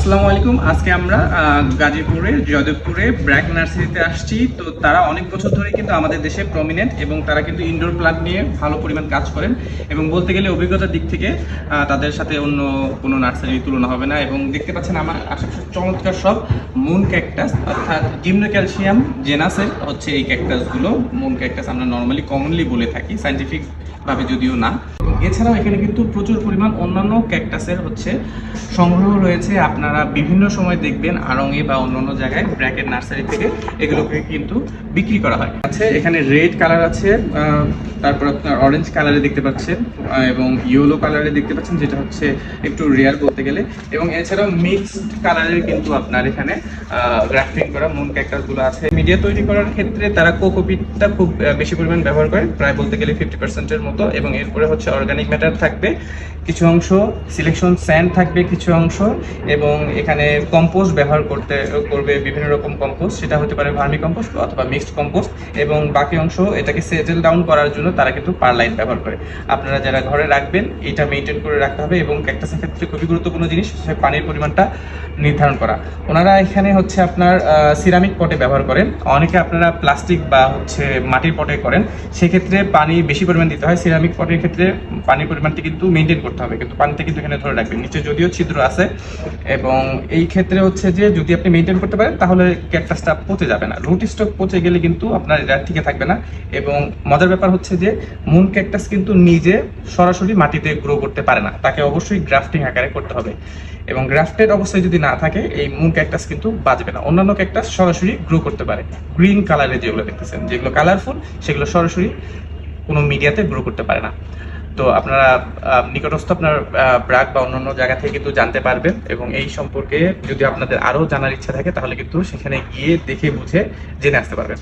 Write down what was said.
আসসালামু আলাইকুম। আজকে আমরা গাজীপুরের জয়দেবপুরে ব্র্যাক নার্সারিতে আসছি। তো তারা অনেক বছর ধরে কিন্তু আমাদের দেশে প্রমিনেন্ট এবং তারা কিন্তু ইনডোর প্লান্ট নিয়ে ভালো পরিমাণ কাজ করেন এবং বলতে গেলে অভিজ্ঞতার দিক থেকে তাদের সাথে অন্য কোনো নার্সারির তুলনা হবে না। এবং দেখতে পাচ্ছেন আমার আশেপাশে চমৎকার সব মুন ক্যাকটাস, অর্থাৎ জিমনোক্যালসিয়াম জেনাসের হচ্ছে এই ক্যাকটাসগুলো। মুন ক্যাকটাস আমরা নর্মালি কমনলি বলে থাকি, সায়েন্টিফিক ভাবে যদিও না। এছাড়াও এখানে কিন্তু প্রচুর পরিমাণ অন্যান্য ক্যাকটাসের হচ্ছে সংগ্রহ রয়েছে। আপনারা বিভিন্ন সময় দেখবেন আড়ঙে বা অন্যান্য জায়গায় ব্র্যাকের নার্সারি থেকে এগুলোকে কিন্তু বিক্রি করা হয়। আছে এখানে রেড কালার আছে, তারপর আপনার অরেঞ্জ কালারে দেখতে পাচ্ছেন এবং ইয়েলো কালারে দেখতে পাচ্ছেন, যেটা হচ্ছে একটু রেয়ার বলতে গেলে। এবং এছাড়াও মিক্সড কালারের কিন্তু আপনার এখানে গ্রাফটিং করা মুন ক্যাকটাসগুলো আছে। মিডিয়া তৈরি করার ক্ষেত্রে তারা কোকোপিটটা খুব বেশি পরিমাণ ব্যবহার করে, প্রায় বলতে গেলে 50%-এর মতো। এবং এরপরে হচ্ছে অর্গানিক ম্যাটার থাকবে কিছু অংশ, সিলেকশন স্যান্ড থাকবে কিছু অংশ, এবং এখানে কম্পোস্ট ব্যবহার করবে বিভিন্ন রকম কম্পোস্ট, সেটা হতে পারে ভার্মি কম্পোস্ট অথবা মিক্সড কম্পোস্ট। এবং বাকি অংশ এটাকে সেটেল ডাউন করার জন্য তারা কিন্তু পারলাইট ব্যবহার করে। আপনারা যারা ঘরে রাখবেন এটা মেনটেন করে রাখতে হবে। এবং ক্যাকটাসের ক্ষেত্রে খুবই গুরুত্বপূর্ণ জিনিস পানির পরিমাণটা নির্ধারণ করা। ওনারা এখানে হচ্ছে আপনার সিরামিক পটে ব্যবহার করেন। অনেকে আপনারা প্লাস্টিক বা হচ্ছে মাটির পটে করেন, সেক্ষেত্রে পানি বেশি পরিমাণ দিতে হয়। সিরামিক পটের ক্ষেত্রে পানির পরিমাণটি কিন্তু মেনটেন করতে হবে, কিন্তু পানিতে কিন্তু এখানে ধরে রাখবেন। নিচে যদিও ছিদ্র আছে, এবং এই ক্ষেত্রে হচ্ছে যে যদি আপনি মেনটেন করতে পারেন তাহলে ক্যাকটাসটা পচে যাবে না। রুট স্টক পচে গেলে কিন্তু আপনার এটা টিকে থাকবে না। এবং মজার ব্যাপার হচ্ছে যে মুন ক্যাকটাস কিন্তু নিজে সরাসরি মাটিতে গ্রো করতে পারে না, তাকে অবশ্যই গ্রাফটিং আকারে করতে হবে। এবং গ্রাফটেড অবস্থায় যদি না থাকে এই মুন ক্যাকটাস কিন্তু বাঁচবে না। অন্যান্য ক্যাকটাস সরাসরি গ্রো করতে পারে। গ্রিন কালারে যেগুলো দেখতেছেন, যেগুলো কালারফুল, সেগুলো সরাসরি কোনো মিডিয়াতে গ্রো করতে পারে না। তো আপনারা নিকটস্থ আপনার ব্র্যাক বা অন্যান্য জায়গা থেকে কিন্তু জানতে পারবেন। এবং এই সম্পর্কে যদি আপনাদের আরও জানার ইচ্ছা থাকে তাহলে কিন্তু সেখানে গিয়ে দেখে বুঝে জেনে আসতে পারবেন।